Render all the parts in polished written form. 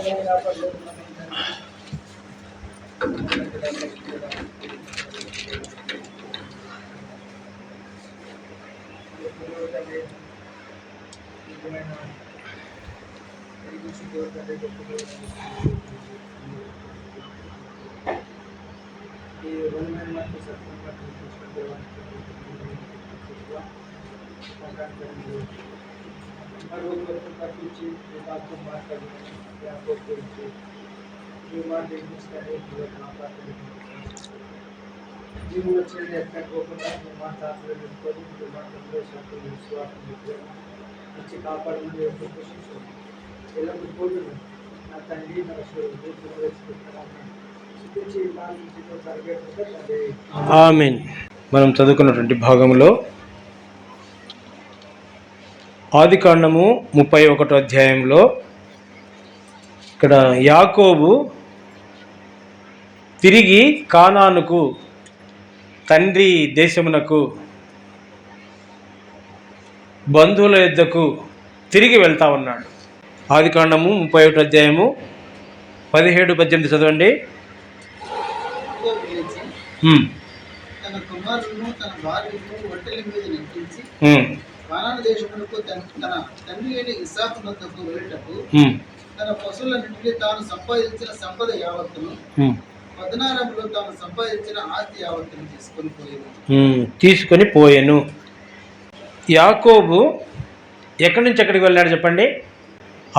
జీవులు వచ్చేది ఎక్కడిపోకుండా మా తాతలు పెట్టుకొని విశ్వాసం మంచి కాపాడమని ఎలాంటి పోతుంది నా తండ్రి నా ఆమేన్. మనం చదువుకున్నటువంటి భాగంలో ఆదికాండము 31వ అధ్యాయంలో ఇక్కడ యాకోబు తిరిగి కానానుకు తండ్రి దేశమునకు బంధువుల యొద్దకు తిరిగి వెళ్తా ఉన్నాడు. ఆదికాండము 31వ అధ్యాయము 17-18 చదవండి. తన కుమారులను తన భార్యను ఒంటెల మీద నెక్కించి కానాను దేశమునకు తన తండ్రి అయిన ఇస్సాకు వద్దకు వెళ్ళటకు తన పశువులన్నింటినీ తాను సంపాదించిన సంపద యావత్తును పద్నారంలో తాను సంపాదించిన ఆస్తి యావత్తును తీసుకొని పోయాను. యాకోబు ఎక్కడి నుంచి ఎక్కడికి వెళ్ళాడు చెప్పండి.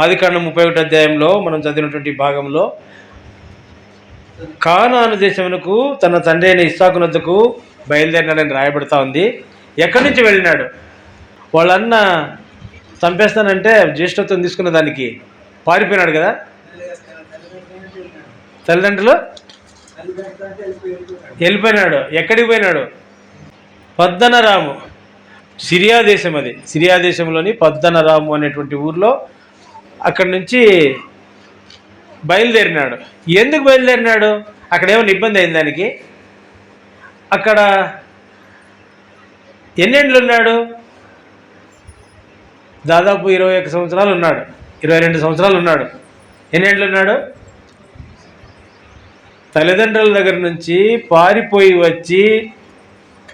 ఆదికాండం 31వ అధ్యాయంలో మనం చదివినటువంటి భాగంలో కానాను దేశమునకు తన తండ్రి అయిన ఇస్సాకు వద్దకు బయలుదేరినాడని రాయబడతా ఉంది. ఎక్కడి నుంచి వెళ్ళినాడు? వాళ్ళన్న చంపేస్తానంటే జ్యేష్ఠత్వం తీసుకున్న దానికి పారిపోయినాడు కదా. తల్లిదండ్రులు వెళ్ళిపోయినాడు. ఎక్కడికి పోయినాడు? పద్దనరాము, సిరియా దేశం. అది సిరియా దేశంలోని పద్దనరాము అనేటువంటి ఊర్లో అక్కడి నుంచి బయలుదేరినాడు. ఎందుకు బయలుదేరినాడు? అక్కడ ఏమైనా ఇబ్బంది అయింది దానికి? అక్కడ ఎన్నేళ్ళు ఉన్నాడు? దాదాపు 21 సంవత్సరాలు ఉన్నాడు. 22 సంవత్సరాలు ఉన్నాడు. ఎన్నేళ్ళు ఉన్నాడు? తల్లిదండ్రుల దగ్గర నుంచి పారిపోయి వచ్చి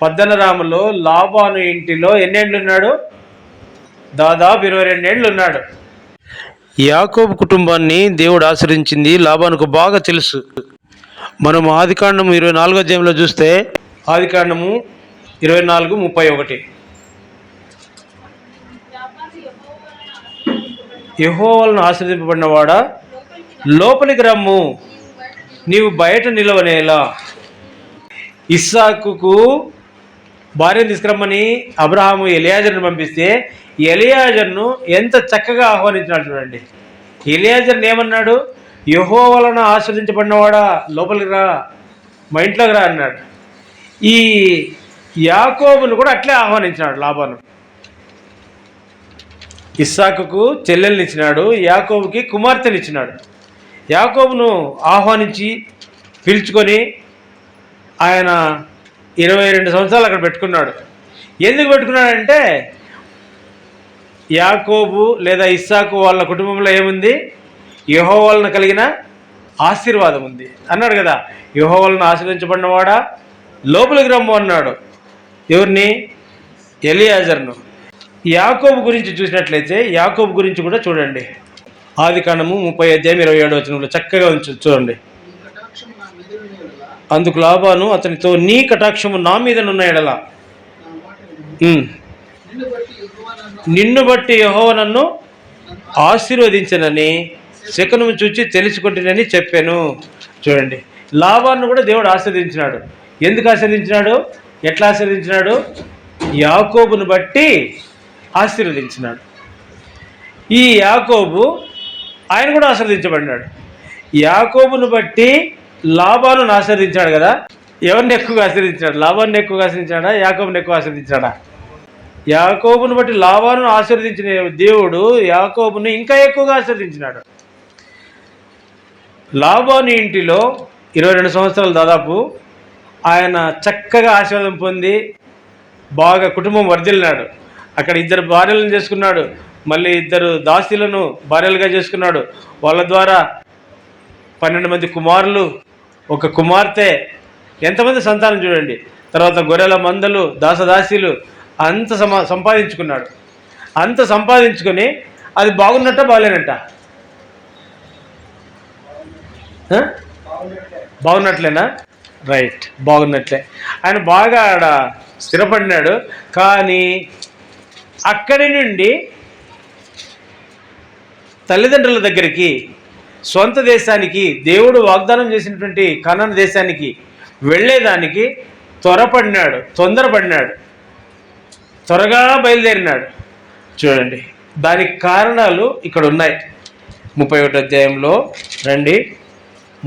పద్దనరాములో లాబాను ఇంటిలో ఎన్నేళ్ళు ఉన్నాడు? దాదాపు 22 ఏళ్ళు ఉన్నాడు. యాకోబు కుటుంబాన్ని దేవుడు ఆశ్రయించింది లాబానుకు బాగా తెలుసు. మనం ఆదికాండము 24వ అధ్యాయంలో చూస్తే ఆదికాండము 24:31 యెహోవాను ఆశ్రయింపబడినవాడా లోపలికి రమ్ము, నీవు బయట నిలవనేలా. ఇస్సాకుకు భార్యను తీసుకురమ్మని అబ్రహాము ఎలియాజర్ను పంపిస్తే ఎలియాజర్ను ఎంత చక్కగా ఆహ్వానించినాడు చూడండి. ఎలియాజర్ని ఏమన్నాడు? యెహోవా వలన ఆశ్రదించబడినవాడా లోపలికి రా, మా ఇంట్లోకి రా అన్నాడు. ఈ యాకోబును కూడా అట్లే ఆహ్వానించినాడు లాబాను. ఇస్సాకుకు చెల్లెల్ని ఇచ్చినాడు, యాకోబుకి కుమార్తెనిచ్చినాడు. యాకోబును ఆహ్వానించి పిలుచుకొని ఆయన 22 సంవత్సరాలు అక్కడ పెట్టుకున్నాడు. ఎందుకు పెట్టుకున్నాడంటే యాకోబు లేదా ఇస్సాకు వాళ్ళ కుటుంబంలో ఏముంది? యెహోవా వలన కలిగిన ఆశీర్వాదం ఉంది అన్నాడు కదా. యెహోవా వలన ఆశీర్వదించబడినవాడా లోపలికి రమ్ము అన్నాడు. ఎవరిని? ఎలియాజర్ను. యాకోబు గురించి చూసినట్లయితే యాకోబు గురించి కూడా చూడండి. ఆదికాండము 30వ అధ్యాయం 27వ వచనంలో చక్కగా చూడండి. అందుకు లాబాను అతనితో, నీ కటాక్షము నా మీదనున్న ఎడల నిన్ను బట్టి యెహోవా నన్ను ఆశీర్వదించనని శకునము చూచి తెలుసుకుంటునని చెప్పాను. చూడండి, లాబాను కూడా దేవుడు ఆశీర్వదించినాడు. ఎందుకు ఆశీర్వదించినాడు? ఎట్లా ఆశీర్వదించినాడు? యాకోబును బట్టి ఆశీర్వదించినాడు. ఈ యాకోబు ఆయన కూడా ఆశీర్వదించబడినాడు. యాకోబును బట్టి లాబాను ఆశీర్వదించాడు కదా. ఎవరిని ఎక్కువగా ఆశీర్వదించాడు? లాబాను ఎక్కువగా ఆశీర్వదించాడా? యాకోబుని ఎక్కువ ఆశీర్వదించాడా? యాకోబును బట్టి లాబాను ఆశీర్వదించిన దేవుడు యాకోబును ఇంకా ఎక్కువగా ఆశీర్వదించినాడు. లాబాను ఇంటిలో 22 సంవత్సరాలు దాదాపు ఆయన చక్కగా ఆశీర్వాదం పొంది బాగా కుటుంబం వర్ధిల్లినాడు. అక్కడ 2 భార్యలను చేసుకున్నాడు, మళ్ళీ 2 దాసీలను భార్యలుగా చేసుకున్నాడు. వాళ్ళ ద్వారా 12 మంది కుమారులు, ఒక కుమార్తె, ఎంతమంది సంతానం చూడండి. తర్వాత గొర్రెల మందలు, దాసదాసీలు, అంత సంపాదించుకున్నాడు. అంత సంపాదించుకొని అది బాగున్నట్ట బాగలేనట్ట? బాగున్నట్లేనా? రైట్, బాగున్నట్లే. ఆయన బాగా ఆడ స్థిరపడినాడు. కానీ అక్కడి నుండి తల్లిదండ్రుల దగ్గరికి, సొంత దేశానికి, దేవుడు వాగ్దానం చేసినటువంటి కనాను దేశానికి వెళ్ళేదానికి తొందరపడినాడు, త్వరగా బయలుదేరినాడు. చూడండి, దానికి కారణాలు ఇక్కడ ఉన్నాయి. 31వ అధ్యాయంలో రండి,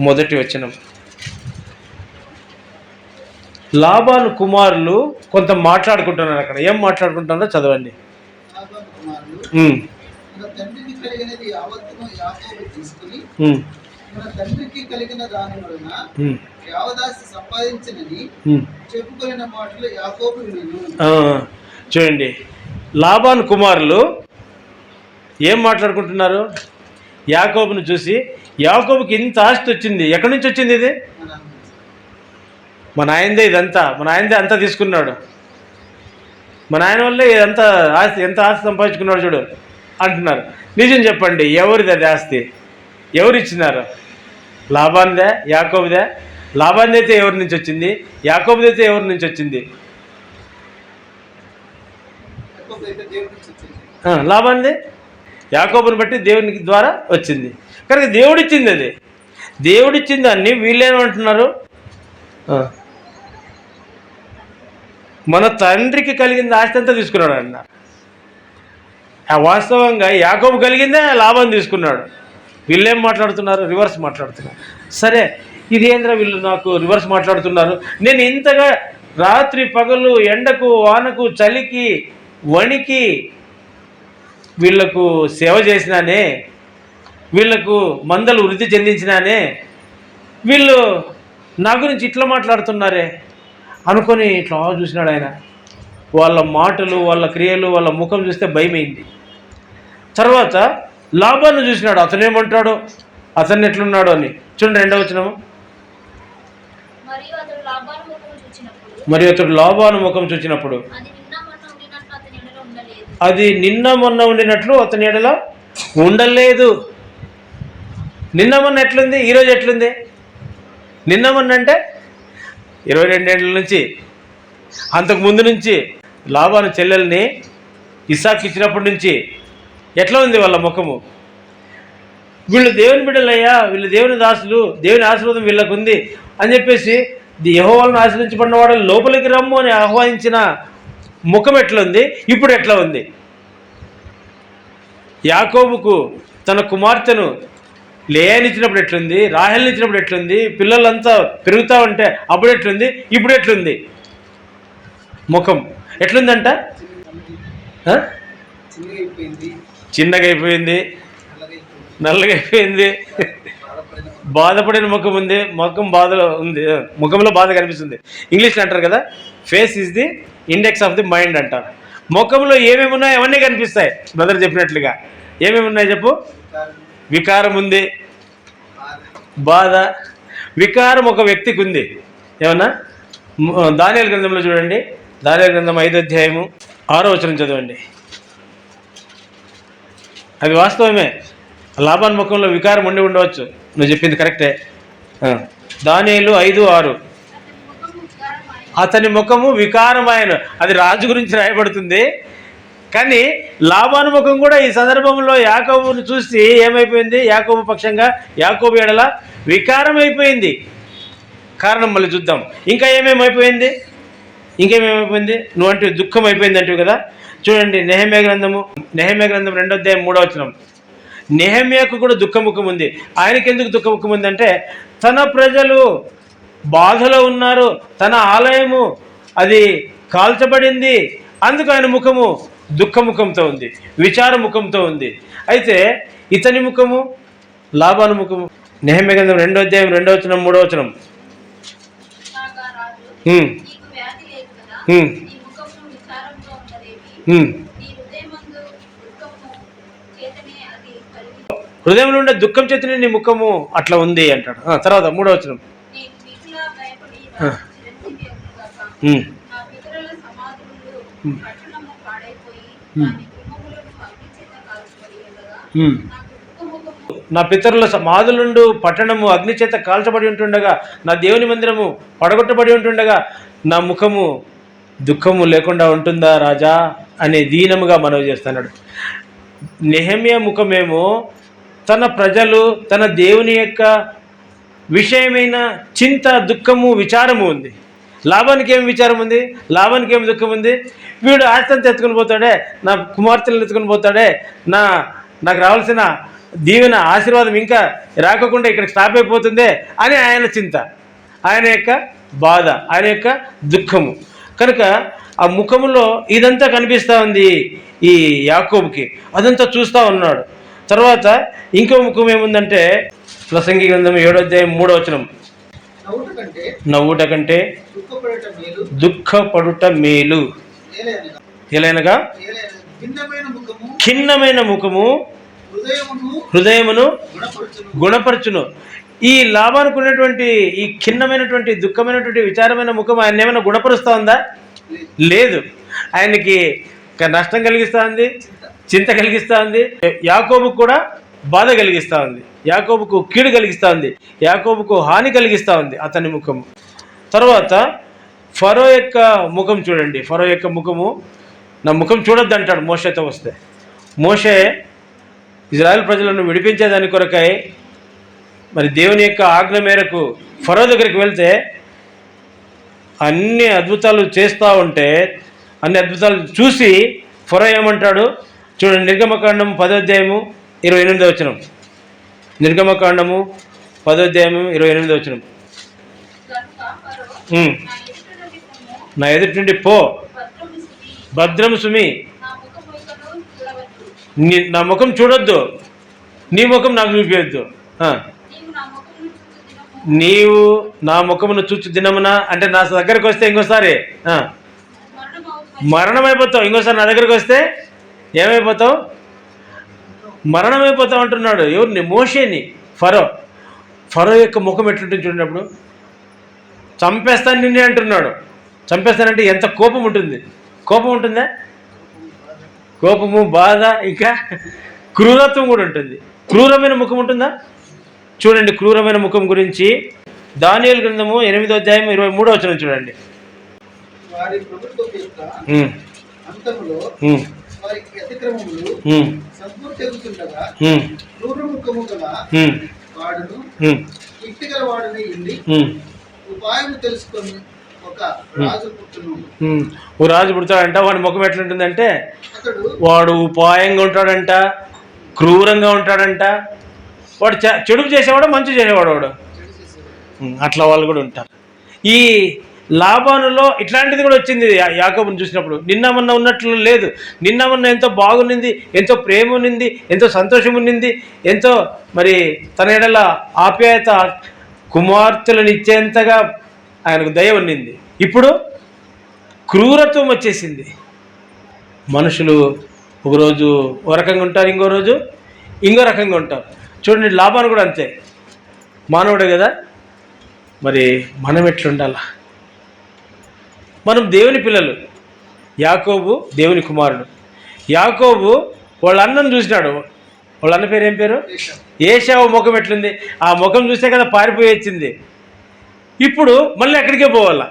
1వ వచనం. లాబాను కుమారులు కొంత మాట్లాడుకుంటున్నారు. అక్కడ ఏం మాట్లాడుకుంటున్నారో చదవండి. లాబాను కుమారులు, మన తండ్రికి కలిగినది యావత్తును యాకోబు తీసుకుని, మన తండ్రికి కలిగిన దాని వలన యావదాసి సంపాదించినది చెప్పుకొనిన మాటలు యాకోబు వినెను. చూడండి, లాబాను కుమారులు ఏం మాట్లాడుకుంటున్నారు? యాకోబును చూసి, యాకోబుకి ఇంత ఆస్తి వచ్చింది, ఎక్కడి నుంచి వచ్చింది ఇది? మా నాయనదే ఇదంతా, మా నాయనదే అంతా తీసుకున్నాడు, మా నాయన వల్లే ఇదంతా ఆస్తి, ఎంత ఆస్తి సంపాదించుకున్నాడు చూడు అంటున్నారు. నిజం చెప్పండి, ఎవరిది అది ఆస్తి? ఎవరు ఇచ్చినారు? లాబాన్దే, యాకోబుదే? లాబాన్ది అయితే ఎవరి నుంచి వచ్చింది? యాకోబుది అయితే ఎవరి నుంచి వచ్చింది? లాబాన్ది యాకోబుని బట్టి దేవునికి ద్వారా వచ్చింది కనుక దేవుడిచ్చింది. అది దేవుడిచ్చిన దాన్ని వీళ్ళేమంటున్నారు? మన తండ్రికి కలిగింది ఆస్తి అంతా తీసుకున్నాడు అన్నారు. వాస్తవంగా యాకోబు కలిగిందే లాభం తీసుకున్నాడు. వీళ్ళేం మాట్లాడుతున్నారు? రివర్స్ మాట్లాడుతున్నారు. సరే, ఇదేంద్ర వీళ్ళు నాకు రివర్స్ మాట్లాడుతున్నారు? నేను ఇంతగా రాత్రి పగలు, ఎండకు వానకు చలికి వణికి వీళ్లకు సేవ చేసినానే, వీళ్లకు మందలు వృద్ధి చెందించినానే, వీళ్ళు నా గురించి ఇట్లా మాట్లాడుతున్నారే అనుకొని ఇట్లా చూసినాడు ఆయన. వాళ్ళ మాటలు, వాళ్ళ క్రియలు, వాళ్ళ ముఖం చూస్తే భయమైంది. తర్వాత లాబాను చూసినాడు, అతనేమంటాడు, అతన్ని ఎట్లున్నాడు అని. చూడండి 2వ వచనము. మరియు అతడు లాబాను ముఖం చూచినప్పుడు అది నిన్న మొన్న ఉండినట్లు అతని ఎడల ఉండలేదు. నిన్న మొన్న ఎట్లుంది, ఈరోజు ఎట్లుంది? నిన్న మొన్న అంటే 22 ఏళ్ళ నుంచి, అంతకు ముందు నుంచి, లాబాను చెల్లెల్ని ఇస్సాకు ఇచ్చినప్పటి నుంచి ఎట్లా ఉంది వాళ్ళ ముఖము? వీళ్ళు దేవుని బిడ్డలయ్యా, వీళ్ళు దేవుని దాసులు, దేవుని ఆశీర్వాదం వీళ్ళకు ఉంది అని చెప్పేసి యెహోవాను ఆశ్రయించబడిన వాడు లోపలికి రమ్ము అని ఆహ్వానించిన ముఖం ఎట్లుంది, ఇప్పుడు ఎట్లా ఉంది? యాకోబుకు తన కుమార్తెను లేయానిచ్చినప్పుడు ఎట్లుంది, రాహేలునిచ్చినప్పుడు ఎట్లుంది, పిల్లలంతా పెరుగుతూ ఉంటే అప్పుడు ఎట్లుంది, ఇప్పుడు ఎట్లుంది? ముఖం ఎట్లుందంట? చిన్నగా అయిపోయింది, నల్లగా అయిపోయింది, బాధపడిన ముఖం ఉంది, ముఖం బాధలో ఉంది, ముఖంలో బాధ కనిపిస్తుంది. ఇంగ్లీష్లో అంటారు కదా, face is the index of the mind అంటారు. ముఖంలో ఏమేమి ఉన్నాయో అవన్నీ కనిపిస్తాయి. బ్రదర్ చెప్పినట్లుగా ఏమేమి ఉన్నాయి చెప్పు? వికారం ఉంది, బాధ. వికారం ఒక వ్యక్తికి ఉంది. ఏమన్నా? దానియేలు గ్రంథంలో చూడండి, దానియేలు గ్రంథం 5వ అధ్యాయము 6వ వచనం చదవండి. అది వాస్తవమే, లాబాను ముఖంలో వికారం ఉండి ఉండవచ్చు. నువ్వు చెప్పింది కరెక్టే. దానియేలు 5:6 అతని ముఖము వికారమైన, అది రాజు గురించి రాయబడుతుంది. కానీ లాబాను ముఖం కూడా ఈ సందర్భంలో యాకోబును చూసి ఏమైపోయింది? యాకోబు పక్షంగా, యాకోబు ఎడల వికారం అయిపోయింది. కారణం మళ్ళీ చూద్దాం. ఇంకా ఏమేమైపోయింది? నువ్వు అంటే దుఃఖం అయిపోయింది అంటావు కదా. చూడండి, నెహెమ్యా గ్రంథం 2వ అధ్యాయం 3వ వచనం. నెహెమ్యాకు కూడా దుఃఖముఖం ఉంది. ఆయనకి ఎందుకు దుఃఖముఖం ఉంది అంటే, తన ప్రజలు బాధలో ఉన్నారు, తన ఆలయము అది కాల్చబడింది, అందుకు ఆయన ముఖము దుఃఖముఖంతో ఉంది, విచార ముఖంతో ఉంది. అయితే ఇతని ముఖము, లాబాను ముఖము, నెహెమ్యా గ్రంథం 2వ అధ్యాయం 2వ వచనం 3వ వచనం. హృదయంలో ఉండే దుఃఖం చేతనే నీ ముఖము అట్లా ఉంది అంటాడు. తర్వాత 3వ వచనం. నా పితరుల సమాధులుండు పట్టణము అగ్ని చేత కాల్చబడి ఉంటుండగా, నా దేవుని మందిరము పడగొట్టబడి ఉంటుండగా నా ముఖము దుఃఖము లేకుండా ఉంటుందా రాజా అని దీనముగా మనవి చేస్తున్నాడు. నెహెమ్యా ముఖమేమో తన ప్రజలు, తన దేవుని యొక్క విషయమైన చింత, దుఃఖము, విచారము ఉంది. లాభానికి ఏమి విచారం ఉంది? లాభానికి ఏమి దుఃఖం ఉంది? వీడు ఆస్తంతా ఎత్తుకుని పోతాడే, నా కుమార్తెలను ఎత్తుకుని పోతాడే, నాకు రావాల్సిన దీవెన ఆశీర్వాదం ఇంకా రాకుండా ఇక్కడికి స్టాప్ అయిపోతుందే అని ఆయన చింత, ఆయన యొక్క బాధ, ఆయన యొక్క దుఃఖము. కనుక ఆ ముఖములో ఇదంతా కనిపిస్తూ ఉంది ఈ యాకోబుకి. అదంతా చూస్తూ ఉన్నాడు. తర్వాత ఇంకో ముఖం ఏముందంటే ప్రసంగి గ్రంథం 7వ అధ్యాయం 3వ వచనం. నవ్వుట కంటే దుఃఖపడుట మేలు, ఎలైనగా ఖిన్నమైన ముఖము హృదయమును గుణపరచును. ఈ లాభానికి ఉన్నటువంటి ఈ ఖిన్నమైనటువంటి దుఃఖమైనటువంటి విచారమైన ముఖం ఆయన ఏమైనా గుణపరుస్తూ ఉందా? లేదు. ఆయనకి నష్టం కలిగిస్తూ ఉంది, చింత కలిగిస్తూ ఉంది. యాకోబుకు కూడా బాధ కలిగిస్తూ ఉంది, యాకోబుకు కీడు కలిగిస్తూ ఉంది, యాకోబుకు హాని కలిగిస్తూ ఉంది అతని ముఖము. తర్వాత ఫరో యొక్క ముఖం చూడండి. ఫరో యొక్క ముఖము, నా ముఖం చూడొద్దు అంటాడు మోషేతో వస్తే. మోషే ఇజ్రాయెల్ ప్రజలను విడిపించేదాని కొరకై మరి దేవుని యొక్క ఆజ్ఞ మేరకు ఫరో దగ్గరికి వెళ్తే అన్ని అద్భుతాలు చేస్తూ ఉంటే అన్ని అద్భుతాలు చూసి ఫరో ఏమంటాడు చూడండి. నిర్గమకాండము 10వ అధ్యాయము 28వ వచనం. నిర్గమకాండము 10వ అధ్యాయము 28వ వచనం. నా ఎదుటి నుండి పో, భద్రము సుమి, నా ముఖం చూడొద్దు, నీ ముఖం నాకు చూపించద్దు. నీవు నా ముఖమును చూచు దినమున అంటే నా దగ్గరకు వస్తే ఇంకోసారి మరణం అయిపోతావు. ఇంకోసారి నా దగ్గరకు వస్తే ఏమైపోతావు? మరణం అయిపోతావు అంటున్నాడు. ఎవరిని? మోషేని. ఫరో యొక్క ముఖం ఎట్లుంటుంది చూడప్పుడు. చంపేస్తాను నిన్నే అంటున్నాడు. చంపేస్తానంటే ఎంత కోపం ఉంటుంది? కోపం ఉంటుందా? కోపము, బాధ, ఇంకా క్రూరత్వం కూడా ఉంటుంది. క్రూరమైన ముఖం ఉంటుందా? చూడండి క్రూరమైన ముఖం గురించి దానియేలు గ్రంథము 8వ అధ్యాయం 23వ వచనం చూడండి. వారి ప్రభుత్వం యొక్క అంతములో వారికి అతిక్రమములు సంపూర్తిగా క్రూర ముఖము గల వాడును ఇట్టిగల వాడుని ఉండి ఉపాయం తెలుసుకొని ఒక రాజు పుట్టును. ఓ రాజు పుడతాడంట. వాడి ముఖం ఎట్లుంటుందంటే వాడు ఉపాయంగా ఉంటాడంట, క్రూరంగా ఉంటాడంట. వాడు చెడు చేసేవాడు, మంచి చేసేవాడు వాడు. అట్లా వాళ్ళు కూడా ఉంటారు. ఈ లాబానులో ఇట్లాంటిది కూడా వచ్చింది. యాకోబుని చూసినప్పుడు నిన్న మొన్న ఉన్నట్లు లేదు. నిన్న మొన్న ఎంతో బాగునింది, ఎంతో ప్రేమ ఉన్నింది, ఎంతో సంతోషం ఉన్నింది, ఎంతో మరి తన ఎడల ఆప్యాయత, కుమార్తెలను ఇచ్చేంతగా ఆయనకు దయ ఉన్నింది. ఇప్పుడు క్రూరత్వం వచ్చేసింది. మనుషులు ఒకరోజు ఒక రకంగా ఉంటారు, ఇంకో రోజు ఇంకో రకంగా ఉంటారు. చూడండి లాభాన్ని కూడా అంతే, మానవుడే కదా. మరి మనం ఎట్లుండాలా? మనం దేవుని పిల్లలు. యాకోబు దేవుని కుమారుడు. యాకోబు వాళ్ళ అన్నను చూసినాడు. వాళ్ళ అన్న పేరు ఏం పేరు? ఏశావు. ముఖం ఎట్లుంది? ఆ ముఖం చూస్తే కదా పారిపోయి వచ్చింది. ఇప్పుడు మళ్ళీ ఎక్కడికే పోవాలా?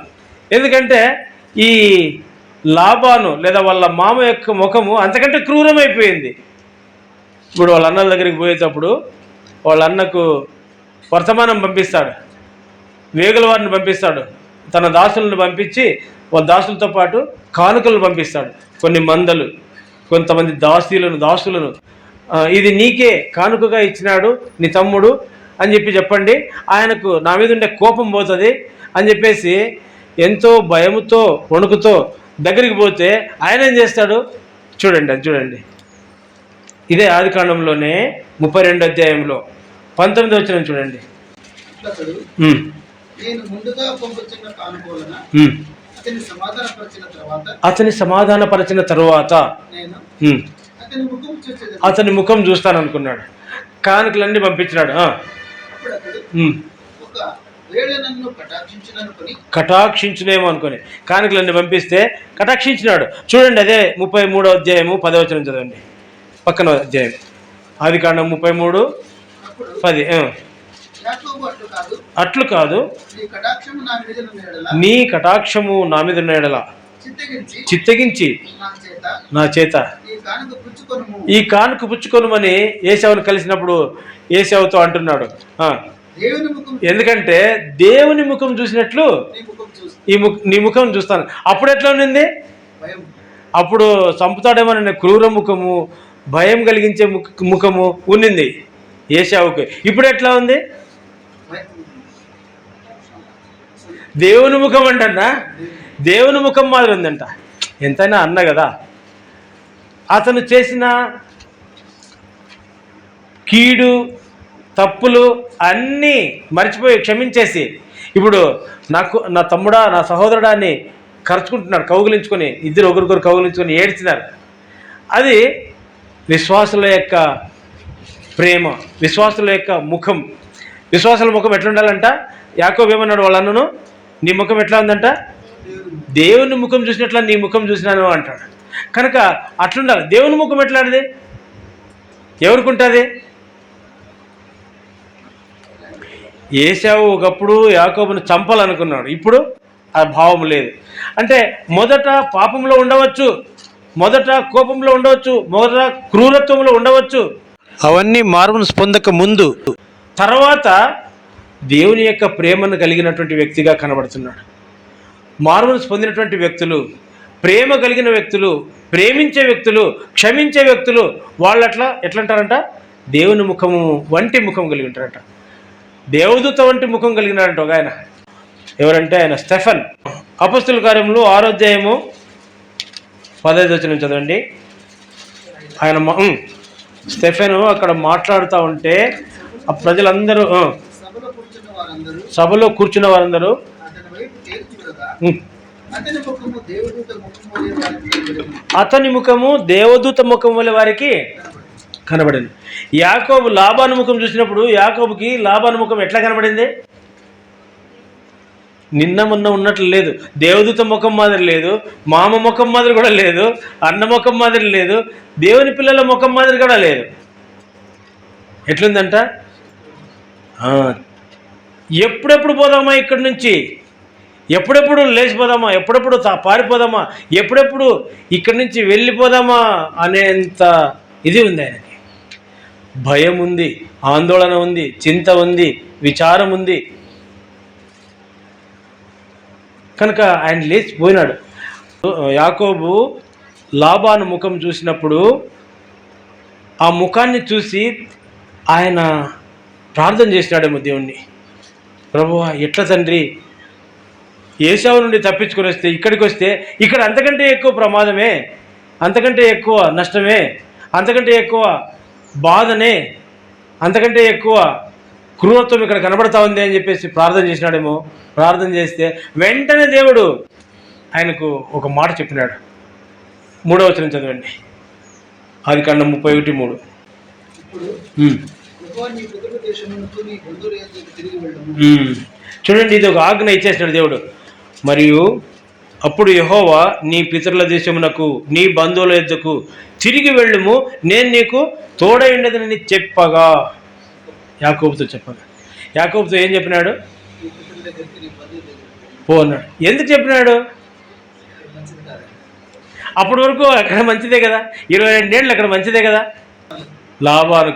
ఎందుకంటే ఈ లాబాను లేదా వాళ్ళ మామ యొక్క ముఖము అంతకంటే క్రూరమైపోయింది. ఇప్పుడు వాళ్ళ అన్నల దగ్గరికి పోయేటప్పుడు వాళ్ళ అన్నకు వర్తమానం పంపిస్తాడు, వేగుల వారిని పంపిస్తాడు, తన దాసులను పంపించి వాళ్ళ దాసులతో పాటు కానుకలు పంపిస్తాడు. కొన్ని మందలు, కొంతమంది దాసులను ఇది నీకే కానుకగా ఇచ్చినాడు నీ తమ్ముడు అని చెప్పండి, ఆయనకు నా మీద ఉండే కోపం పోతుంది అని చెప్పేసి ఎంతో భయముతో వణుకుతో దగ్గరికి పోతే ఆయన ఏం చేస్తాడు చూడండి. అది చూడండి, ఇదే ఆదికాండంలోనే 32వ అధ్యాయంలో 19వ వచనం చూడండి. నేను ముందుగా పంపించిన కానుకలను అతని సమాధానపరిచిన తర్వాత అతని ముఖం చూస్తాననుకున్నాడు. కానుకలన్నీ పంపించినాడు. అప్పుడు అతడు ఒక వేళ నన్ను కటాక్షించునేమో అనుకొని కానుకలన్నీ పంపిస్తే కటాక్షించినాడు. చూడండి, అదే 33వ అధ్యాయము 10వ వచనం చదవండి, పక్కన అధ్యాయం, ఆదికాండం 33:10. అట్లు కాదు, నీ కటాక్షము నా మీద ఉన్న ఎడల చిత్తగించి నా చేత ఈ కానుక పుచ్చుకొనుమని ఏశావును కలిసినప్పుడు ఏశావుతో అంటున్నాడు. ఎందుకంటే దేవుని ముఖం చూసినట్లు నీ ముఖం చూస్తాను. అప్పుడు ఎట్లా ఉన్నింది? అప్పుడు చంపుతాడేమోననే క్రూర ముఖము, భయం కలిగించే ముఖము ఉన్నింది ఏశావుకి. ఇప్పుడు ఎట్లా ఉంది? దేవుని ముఖం అంటన్నా, దేవుని ముఖం మాదిరి ఉందంట. ఎంతైనా అన్న కదా, అతను చేసిన కీడు తప్పులు అన్నీ మర్చిపోయి క్షమించేసి ఇప్పుడు నా తమ్ముడా, నా సహోదరుడా అని ఖర్చుకుంటున్నాడు, కౌగులించుకొని, ఇద్దరు ఒకరికొరు కౌగులించుకొని ఏడ్చినారు. అది విశ్వాసుల యొక్క ప్రేమ, విశ్వాసుల యొక్క ముఖం. విశ్వాసుల ముఖం ఎట్లుండాలంట? యాకోబు ఏమన్నాడు వాళ్ళ అన్నను? నీ ముఖం ఎట్లా ఉందంట? దేవుని ముఖం చూసినట్లా నీ ముఖం చూసినాను అంటాడు. కనుక అట్లుండాలి. దేవుని ముఖం ఎట్లాంటిది? ఎవరికి ఉంటుంది? ఏశావు ఒకప్పుడు యాకోబును చంపాలనుకున్నాడు, ఇప్పుడు ఆ భావం లేదు. అంటే మొదట పాపంలో ఉండవచ్చు, మొదట కోపంలో ఉండవచ్చు, మొదట క్రూరత్వంలో ఉండవచ్చు, అవన్నీ మారుమనసు పొందక ముందు తర్వాత దేవుని యొక్క ప్రేమను కలిగినటువంటి వ్యక్తిగా కనబడుతున్నాడు. మారుమనసు పొందినటువంటి వ్యక్తులు, ప్రేమ కలిగిన వ్యక్తులు, ప్రేమించే వ్యక్తులు, క్షమించే వ్యక్తులు, వాళ్ళు ఎట్లంటారంట? దేవుని ముఖము వంటి ముఖం కలిగి ఉంటారంట. దేవదూత వంటి ముఖం కలిగినాడంట ఒక ఆయన. ఎవరంటే ఆయన స్టెఫెన్. అపొస్తలుల కార్యములు 6వ అధ్యాయము 15వ వచనం చదవండి. ఆయన స్టెఫెను అక్కడ మాట్లాడుతూ ఉంటే ఆ ప్రజలందరూ, సభలో కూర్చున్న వారందరూ అతని ముఖము దేవదూత ముఖం వలె వారికి కనబడింది. యాకోబు లాబాను ముఖం చూసినప్పుడు యాకోబుకి లాబాను ముఖం ఎట్లా కనబడింది? నిన్న మొన్న ఉన్నట్లు లేదు. దేవదూత ముఖం మాదిరి లేదు, మామ ముఖం మాదిరి కూడా లేదు, అన్న ముఖం మాదిరి లేదు, దేవుని పిల్లల ముఖం మాదిరి కూడా లేదు. ఎట్లుందంట? ఎప్పుడెప్పుడు పోదామా ఇక్కడి నుంచి, ఎప్పుడెప్పుడు లేచిపోదామా, ఎప్పుడెప్పుడు పారిపోదామా, ఎప్పుడెప్పుడు ఇక్కడి నుంచి వెళ్ళిపోదామా అనేంత ఇది ఉంది ఆయనకి. భయం ఉంది, ఆందోళన ఉంది, చింత ఉంది, విచారం ఉంది. కనుక ఆయన లేచిపోయినాడు. యాకోబు లాబాను ముఖం చూసినప్పుడు ఆ ముఖాన్ని చూసి ఆయన ప్రార్థన చేసినాడేమో దేవుణ్ణి, ప్రభువా ఎట్లా తండ్రి, ఏశావు నుండి తప్పించుకొని వస్తే ఇక్కడికి వస్తే ఇక్కడ అంతకంటే ఎక్కువ ప్రమాదమే, అంతకంటే ఎక్కువ నష్టమే, అంతకంటే ఎక్కువ బాధనే, అంతకంటే ఎక్కువ క్రూరత్వం ఇక్కడ కనబడతా ఉంది అని చెప్పేసి ప్రార్థన చేసినాడేమో. ప్రార్థన చేస్తే వెంటనే దేవుడు ఆయనకు ఒక మాట చెప్పినాడు. 3వ వచనం చదవండి, ఆదికాండం 31:3. చూడండి, ఇది ఒక ఆజ్ఞ ఇచ్చేసినాడు దేవుడు. మరియు అప్పుడు యెహోవా నీ పితరుల దేశమునకు నీ బంధువుల యొద్దకు తిరిగి వెళ్ళుము, నేను నీకు తోడై ఉండదని చెప్పగా, యాకోబుతో చెప్పగా. యాకోబుతో ఏం చెప్పినాడు? పో అన్నాడు. ఎందుకు చెప్పినాడు? అప్పటి వరకు అక్కడ మంచిదే కదా, 22 ఏళ్ళు అక్కడ మంచిదే కదా. లాబాను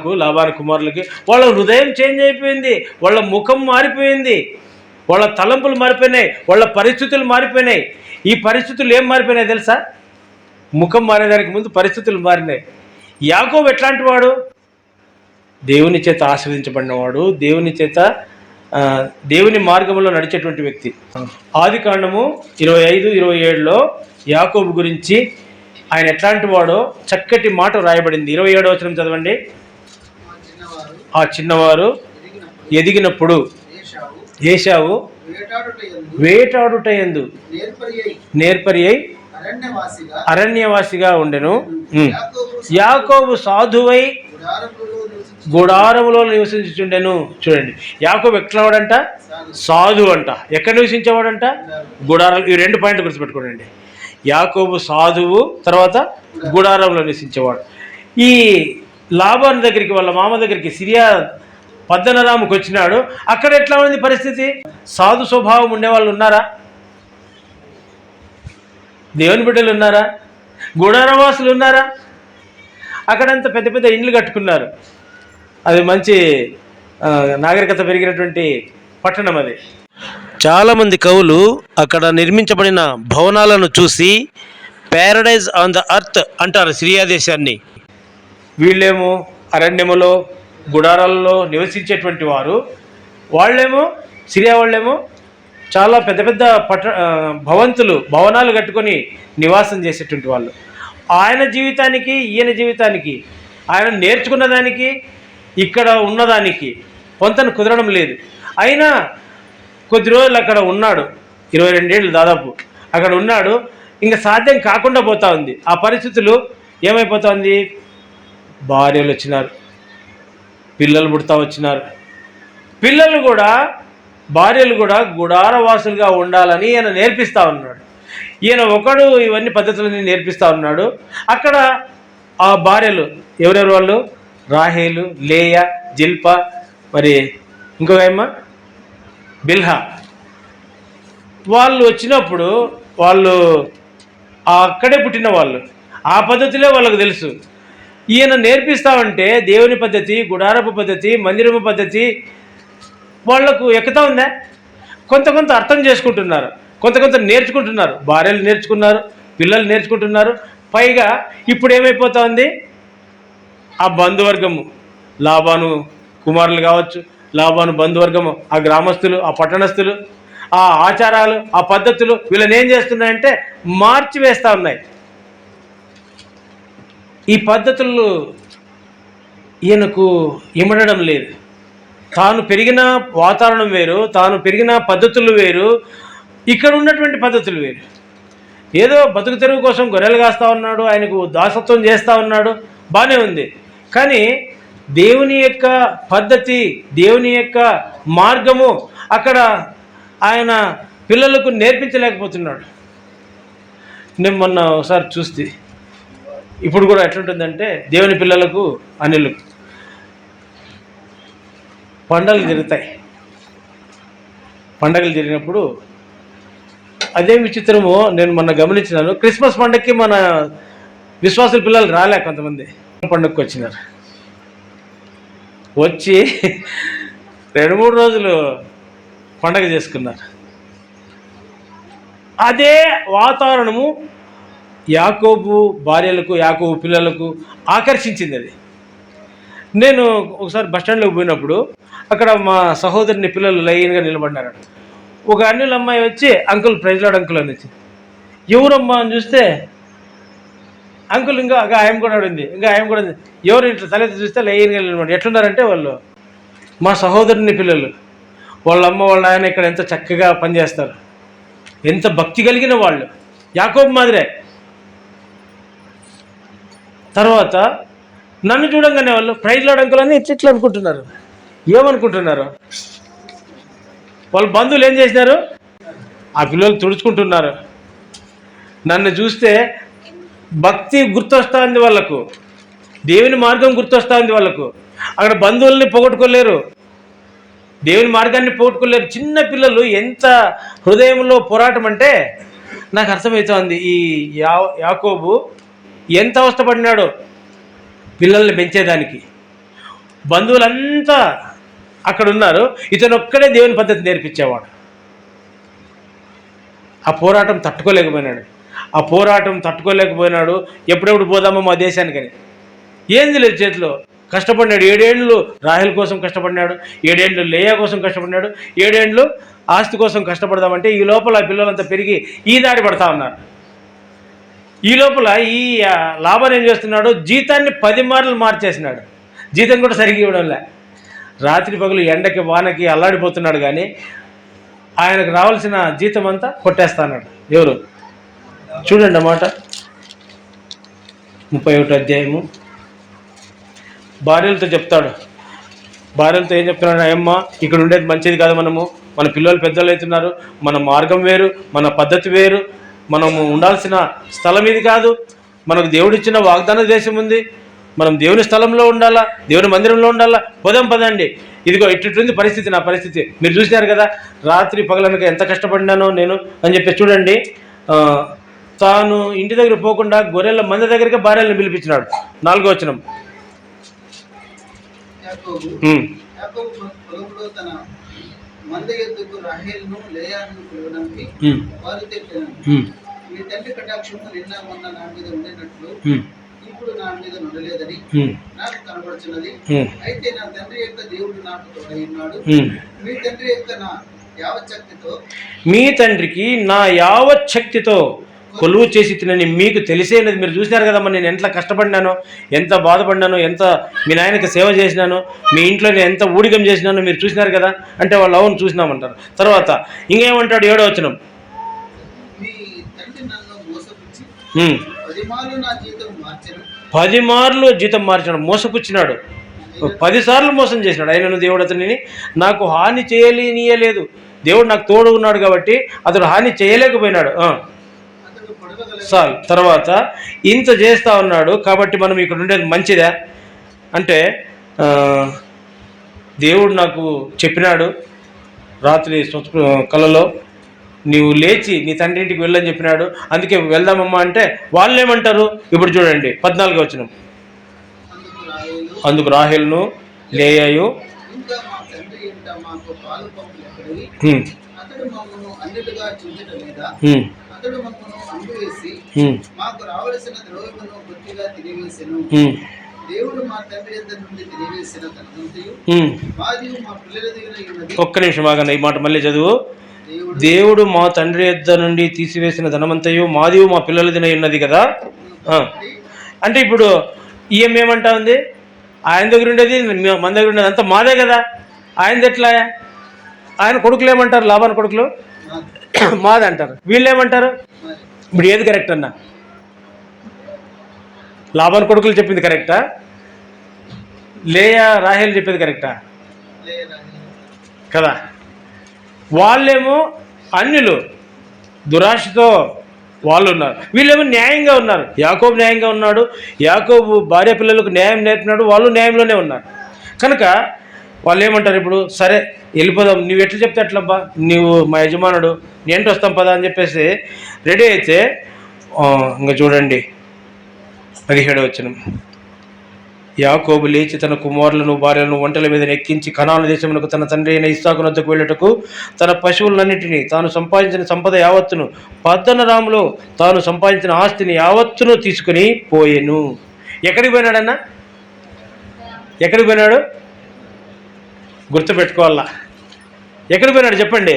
కుమారులకి వాళ్ళ హృదయం చేంజ్ అయిపోయింది, వాళ్ళ ముఖం మారిపోయింది, వాళ్ళ తలంపులు మారిపోయినాయి, వాళ్ళ పరిస్థితులు మారిపోయినాయి. ఈ పరిస్థితులు ఏం మారిపోయినాయి తెలుసా? ముఖం మారేదానికి ముందు పరిస్థితులు మారినాయి. యాకోబు ఎట్లాంటి వాడు? దేవుని చేత ఆశీర్వదించబడినవాడు, దేవుని చేత దేవుని మార్గంలో నడిచేటువంటి వ్యక్తి. ఆదికాండము 25-27లో యాకోబు గురించి ఆయన ఎట్లాంటి వాడో చక్కటి మాట రాయబడింది. 27వ వచనం చదవండి. ఆ చిన్నవారు ఎదిగినప్పుడు ఏశావు వేటాడుటయందు నేర్పరి అయి అరణ్యవాసిగా ఉండెను. యాకోబు సాధువై గుడారములో నివసించుండెను. చూడండి, యాకోబు ఎట్లా వాడంట? సాధు అంట. ఎక్కడ నివసించేవాడంట? గుడారం. ఈ 2 పాయింట్లు గుర్తుపెట్టుకోండి. యాకోబు సాధువు, తర్వాత గుడారంలో నివసించేవాడు. ఈ లాబాను దగ్గరికి, వాళ్ళ మామ దగ్గరికి సిరియా పద్దనరాముకు వచ్చినాడు. అక్కడ ఎట్లా ఉంది పరిస్థితి? సాధు స్వభావం ఉండేవాళ్ళు ఉన్నారా? దేవుని బిడ్డలు ఉన్నారా? గుడారవాసులు ఉన్నారా? అక్కడంతా పెద్ద పెద్ద ఇండ్లు కట్టుకున్నారు. అది మంచి నాగరికత పెరిగినటువంటి పట్టణం అది. చాలామంది కవులు అక్కడ నిర్మించబడిన భవనాలను చూసి ప్యారడైజ్ ఆన్ ద అర్త్ అంటారు సిరియా దేశాన్ని. వీళ్ళేమో అరణ్యములో గుడారాలలో నివసించేటువంటి వారు, వాళ్ళేమో సిరియా వాళ్ళేమో చాలా పెద్ద పెద్ద భవనాలు కట్టుకొని నివాసం చేసేటువంటి వాళ్ళు. ఆయన జీవితానికి ఈయన జీవితానికి, ఆయన నేర్చుకున్న దానికి ఇక్కడ ఉన్నదానికి పొంతన కుదరడం లేదు. అయినా కొద్ది రోజులు అక్కడ ఉన్నాడు, 22 ఏళ్ళు దాదాపు అక్కడ ఉన్నాడు. ఇంకా సాధ్యం కాకుండా పోతా ఉంది. ఆ పరిస్థితులు ఏమైపోతా ఉంది? భార్యలు వచ్చినారు, పిల్లలు పుడతా వచ్చినారు. పిల్లలు కూడా, భార్యలు కూడా గుడారవాసులుగా ఉండాలని ఈయన నేర్పిస్తూ ఉన్నాడు. ఈయన ఒకడు ఇవన్నీ పద్ధతులని నేర్పిస్తూ ఉన్నాడు. అక్కడ ఆ భార్యలు ఎవరెవరు వాళ్ళు? రాహేలు, లేయా, జిల్పా, మరి ఇంకొక ఏమ్మా బిల్హా. వాళ్ళు వచ్చినప్పుడు వాళ్ళు అక్కడే పుట్టిన వాళ్ళు, ఆ పద్ధతిలో వాళ్ళకు తెలుసు. ఈయన నేర్పిస్తామంటే దేవుని పద్ధతి, గుడారపు పద్ధతి, మందిరము పద్ధతి వాళ్లకు ఎక్కుతా ఉందా? కొంత అర్థం చేసుకుంటున్నారు, కొంత నేర్చుకుంటున్నారు. భార్యలు నేర్చుకున్నారు, పిల్లలు నేర్చుకుంటున్నారు. పైగా ఇప్పుడు ఏమైపోతా ఉంది? ఆ బంధువర్గము, లాబాను కుమారులు కావచ్చు, లాబాను బంధువర్గము, ఆ గ్రామస్తులు, ఆ పట్టణస్థులు, ఆ ఆచారాలు, ఆ పద్ధతులు వీళ్ళని ఏం చేస్తున్నాయంటే మార్చి వేస్తూ ఉన్నాయి. ఈ పద్ధతులు ఈయనకు ఇమడడం లేదు. తాను పెరిగిన వాతావరణం వేరు, తాను పెరిగిన పద్ధతులు వేరు, ఇక్కడ ఉన్నటువంటి పద్ధతులు వేరు. ఏదో బతుకు తెరువు కోసం గొర్రెలు కాస్తూ ఉన్నాడు, ఆయనకు దాసత్వం చేస్తూ ఉన్నాడు, బాగానే ఉంది. కానీ దేవుని యొక్క పద్ధతి, దేవుని యొక్క మార్గము అక్కడ ఆయన పిల్లలకు నేర్పించలేకపోతున్నాడు. నేను మొన్న ఒకసారి చూస్తే, ఇప్పుడు కూడా ఎట్లుంటుందంటే దేవుని పిల్లలకు అనిలకు పండగలు జరుగుతాయి. పండగలు జరిగినప్పుడు అదేం విచిత్రమో నేను మొన్న గమనించినాను. క్రిస్మస్ పండగకి మన విశ్వాసుల పిల్లలు రాలే, కొంతమంది పండుగకి వచ్చినారు. వచ్చి 2-3 రోజులు పండగ చేసుకున్నారు. అదే వాతావరణము యాకోబు భార్యలకు, యాకోబు పిల్లలకు ఆకర్షించింది. అది నేను ఒకసారి బస్టాండ్లోకి పోయినప్పుడు అక్కడ మా సహోదరుని పిల్లలు లైన్గా నిలబడినారు. ఒక అన్యుల అమ్మాయి వచ్చి అంకుల్, ప్రైజ్లాడ్ అంకుల్ అని వచ్చి, ఎవరమ్మా అని చూస్తే అంకుల్ ఇంకా ఆయన కూడా ఉంది, ఎవరు ఇట్లా తలెత్తి చూస్తే లైన్గా నిలబడి. ఎట్లున్నారంటే వాళ్ళు మా సహోదరుని పిల్లలు, వాళ్ళ అమ్మ వాళ్ళ ఆయన ఇక్కడ ఎంత చక్కగా పనిచేస్తారు, ఎంత భక్తి కలిగిన వాళ్ళు, యాకోబు మాదిరే. తర్వాత నన్ను చూడంగానే వాళ్ళు ప్రైజ్లాడ్ అంకుల్ అని ఇట్లా అనుకుంటున్నారు. ఏమనుకుంటున్నారు? వాళ్ళ బంధువులు ఏం చేసినారు? ఆ పిల్లలు తుడుచుకుంటున్నారు. నన్ను చూస్తే భక్తి గుర్తొస్తుంది వాళ్ళకు, దేవుని మార్గం గుర్తొస్తుంది వాళ్ళకు. అక్కడ బంధువుల్ని పోగొట్టుకోలేరు, దేవుని మార్గాన్ని పోగొట్టుకోలేరు. చిన్న పిల్లలు ఎంత హృదయంలో పోరాటం అంటే నాకు అర్థమవుతోంది. ఈ యాకోబు ఎంత అవస్థపడినాడో పిల్లల్ని పెంచేదానికి. బంధువులంతా అక్కడ ఉన్నారు, ఇతను ఒక్కడే దేవుని పద్ధతి నేర్పించేవాడు. ఆ పోరాటం తట్టుకోలేకపోయినాడు. ఎప్పుడెప్పుడు పోదామో మా దేశానికని. ఏంది లేదు చేతిలో. కష్టపడినాడు 7 ఏళ్ళు రాహేల్ కోసం కష్టపడినాడు, 7 ఏళ్ళు లేయా కోసం కష్టపడినాడు, 7 ఏళ్ళు ఆస్తి కోసం కష్టపడదామంటే ఈ లోపల పిల్లలంతా పెరిగి ఈ దారి పడతా ఉన్నారు. ఈ లోపల ఈ లాభం ఏం చేస్తున్నాడు? జీతాన్ని 10 మార్లు మార్చేసినాడు. జీతం కూడా సరిగ్గా ఇవ్వడంలే. రాత్రి పగులు ఎండకి వానకి అల్లాడిపోతున్నాడు. కానీ ఆయనకు రావాల్సిన జీతం అంతా కొట్టేస్తాడు. ఎవరు? చూడండి అన్నమాట. 31వ అధ్యాయము. భార్యలతో చెప్తాడు, భార్యలతో ఏం చెప్తున్నాడు, అమ్మా ఇక్కడ ఉండేది మంచిది కాదు, మన పిల్లలు పెద్దలు అవుతున్నారు, మన మార్గం వేరు, మన పద్ధతి వేరు, మనము ఉండాల్సిన స్థలం ఇది కాదు, మనకు దేవుడిచ్చిన వాగ్దాన దేశం ఉంది, మనం దేవుని స్థలంలో ఉండాలా, దేవుని మందిరంలో ఉండాలా, పదండి. ఇదిగో ఇట్టుంది పరిస్థితి, నా పరిస్థితి మీరు చూసినారు కదా, రాత్రి పగలనక ఎంత కష్టపడినానో నేను అని చెప్పి చూడండి. తాను ఇంటి దగ్గర పోకుండా గొర్రెల మంద దగ్గరికి భార్యలను పిలిపించినాడు. 4వ వచనం. పొలంలో తన మంద యొద్దకు రాహేలును లేయాను పిలవడానికి వారు తెచ్చాను. మీ తండ్రి కటాక్షము నిన్న మొన్న నా మీద ఉండినట్లు ఇప్పుడు నా మీద ఉండలేదని నాకు కనబడుచున్నది. అయితే నా తండ్రి యొక్క దేవుడు నాకు తోడై ఉన్నాడు. మీ తండ్రి యొక్క నా యావచ్చక్తితో, మీ తండ్రికి నా యావచ్చక్తితో కొలువు చేసి తినని మీకు తెలిసేది. మీరు చూసినారు కదమ్మా, నేను ఎంత కష్టపడినానో, ఎంత బాధపడినానో, ఎంత మీ నాయనకి సేవ చేసినానో, మీ ఇంట్లో నేను ఎంత ఊడిగం చేసినానో మీరు చూసినారు కదా అంటే వాళ్ళు అవును చూసినామంటారు. తర్వాత ఇంకేమంటాడు 7వ వచనం. మీ తండ్రి నన్ను మోసపుచ్చి 10 మార్లు జీతం మార్చాడు. మోసపుచ్చినాడు, 10 సార్లు మోసం చేసినాడు. అయినను దేవుడు అతనిని నాకు హాని చేయలేనియలేదు. దేవుడు నాకు తోడు ఉన్నాడు కాబట్టి అతడు హాని చేయలేకపోయినాడు. సార్ తర్వాత ఇంత చేస్తూ ఉన్నాడు కాబట్టి మనం ఇక్కడ ఉండేది మంచిదా అంటే, దేవుడు నాకు చెప్పినాడు రాత్రి కలలో, నీవు లేచి నీ తండ్రి ఇంటికి వెళ్ళని చెప్పినాడు, అందుకే వెళ్దామమ్మా అంటే వాళ్ళు ఏమంటారు ఇప్పుడు చూడండి 14వ వచనం. అందుకు రాహేలును లేయాయు మాకు రావలసిన ద్రవ్యమును గుర్తిగా తిరిగేసెను. దేవుడు మా తండ్రి యొద్ద నుండి తిరిగేసిన ధనమంతయు మాదియు మా పిల్లల దగ్గర ఉన్నది. ఒక్క నిమిషం ఆగండి, ఈ మాట మళ్ళీ చదువు. దేవుడు మా తండ్రి యొద్ద నుండి తీసివేసిన ధనమంతయు మాదియు మా పిల్లల దగ్గర ఉన్నది కదా. అంటే ఇప్పుడు ఏమంటా ఉంది, ఆయన దగ్గర ఉండేది మన దగ్గర ఉండేది అంతా మాదే కదా. ఆయనది ఎట్లా? ఆయన కొడుకులు ఏమంటారు, లాభాన్ కొడుకులు మాది అంటారు, వీళ్ళు ఏమంటారు? ఇప్పుడు ఏది కరెక్ట్ అన్నా? లాభాన్ కొడుకులు చెప్పింది కరెక్టా, లేయా రాహేల్ చెప్పేది కరెక్టా కదా? వాళ్ళేమో అన్యులు, దురాశతో వాళ్ళు ఉన్నారు, వీళ్ళేమో న్యాయంగా ఉన్నారు. యాకోబు న్యాయంగా ఉన్నాడు, యాకోబు భార్య పిల్లలకు న్యాయం నేర్పినాడు, వాళ్ళు న్యాయంలోనే ఉన్నారు. కనుక వాళ్ళు ఏమంటారు, ఇప్పుడు సరే వెళ్ళిపోదాం, నువ్వు ఎట్లా చెప్తే అట్లబ్బా, నువ్వు మా యజమానుడు, నేంటి వస్తాం పదా అని చెప్పేసి రెడీ అయితే ఇంకా చూడండి 17వ వచనం. యాకోబు లేచి తన కుమారులను భార్యలను ఒంటెల మీద ఎక్కించి కనాను దేశమునకు తన తండ్రి అయిన ఇస్సాకు వద్దకు వెళ్ళటకు తన పశువులన్నిటినీ తాను సంపాదించిన సంపద యావత్తును పద్దనరాములో తాను సంపాదించిన ఆస్తిని యావత్తును తీసుకుని పోయెను. ఎక్కడికి పోయినాడన్నా? ఎక్కడికి పోయినాడు? గుర్తుపెట్టుకోవాలా. ఎక్కడికి పోయినాడు చెప్పండి?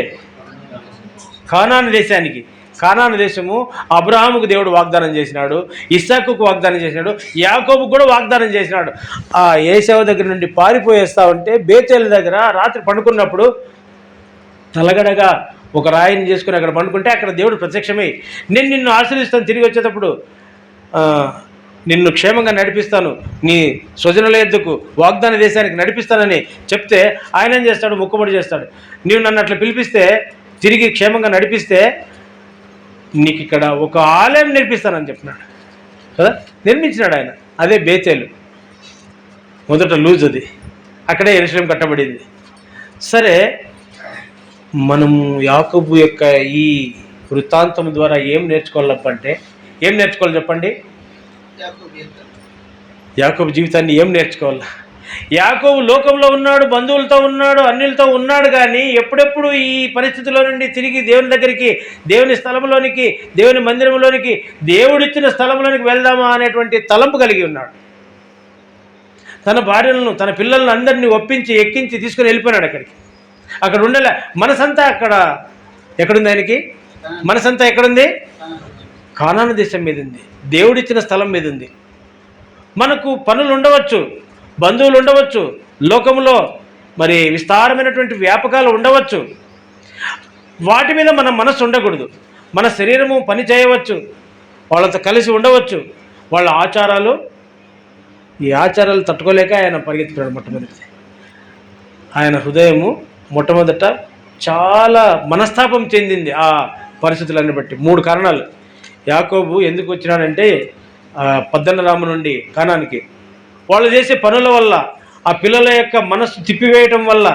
కానాను దేశానికి. కానాను దేశము అబ్రహాముకు దేవుడు వాగ్దానం చేసినాడు, ఇస్సాకుకు వాగ్దానం చేసినాడు, యాకోబుకు కూడా వాగ్దానం చేసినాడు. ఆ ఏశావు దగ్గర నుండి పారిపోయేస్తా ఉంటే బేతేలు దగ్గర రాత్రి పండుకున్నప్పుడు తలగడగా ఒక రాయిని చేసుకుని అక్కడ పండుకుంటే అక్కడ దేవుడు ప్రత్యక్షమై నేను నిన్ను ఆశీర్వదిస్తాను, తిరిగి వచ్చేటప్పుడు నిన్ను క్షేమంగా నడిపిస్తాను, నీ స్వజనుల యొద్దకు వాగ్దాన దేశానికి నడిపిస్తానని చెప్తే ఆయన ఏం చేస్తాడు? మొక్కుబడి చేస్తాడు. నీవు నన్ను అట్లా పిలిపిస్తే, తిరిగి క్షేమంగా నడిపిస్తే నీకు ఇక్కడ ఒక ఆలయం నిర్మిస్తానని చెప్పినాడు కదా. నిర్మించినాడు ఆయన. అదే బేతేలు, మొదట లూజ్, అది అక్కడే యెరూషలేము కట్టబడింది. సరే, మనము యాకోబు యొక్క ఈ వృత్తాంతం ద్వారా ఏం నేర్చుకోవాలంటే, ఏం నేర్చుకోవాలి చెప్పండి? యాకోబు జీవితాన్ని ఏం నేర్చుకోవాలి? యాకోబు లోకంలో ఉన్నాడు, బంధువులతో ఉన్నాడు, అన్యులతో ఉన్నాడు, కానీ ఎప్పుడెప్పుడు ఈ పరిస్థితిలో నుండి తిరిగి దేవుని దగ్గరికి, దేవుని స్థలంలోనికి, దేవుని మందిరంలోనికి, దేవుడిచ్చిన స్థలంలోనికి వెళ్దామా అనేటువంటి తలంపు కలిగి ఉన్నాడు. తన భార్యలను, తన పిల్లలను అందరినీ ఒప్పించి ఎక్కించి తీసుకుని వెళ్ళిపోయినాడు అక్కడికి. అక్కడ ఉండలే, మనసంతా అక్కడ ఎక్కడుంది? ఆయనకి మనసంతా ఎక్కడుంది? కానాను దేశం మీద ఉంది, దేవుడిచ్చిన స్థలం మీద ఉంది. మనకు పనులు ఉండవచ్చు, బంధువులు ఉండవచ్చు, లోకంలో మరి విస్తారమైనటువంటి వ్యాపకాలు ఉండవచ్చు, వాటి మీద మన మనసు ఉండకూడదు. మన శరీరము పని చేయవచ్చు, వాళ్ళతో కలిసి ఉండవచ్చు, వాళ్ళ ఆచారాలు, ఈ ఆచారాలు తట్టుకోలేక ఆయన పరిగెత్తుతాడు మొట్టమొదటి. ఆయన హృదయము మొట్టమొదట చాలా మనస్తాపం చెందింది ఆ పరిస్థితులన్నీ బట్టి. 3 కారణాలు. యాకోబు ఎందుకు వచ్చినాడంటే పద్దన్నరాము నుండి కానానికి వాళ్ళు చేసే పనుల వల్ల, ఆ పిల్లల యొక్క మనస్సు తిప్పివేయటం వల్ల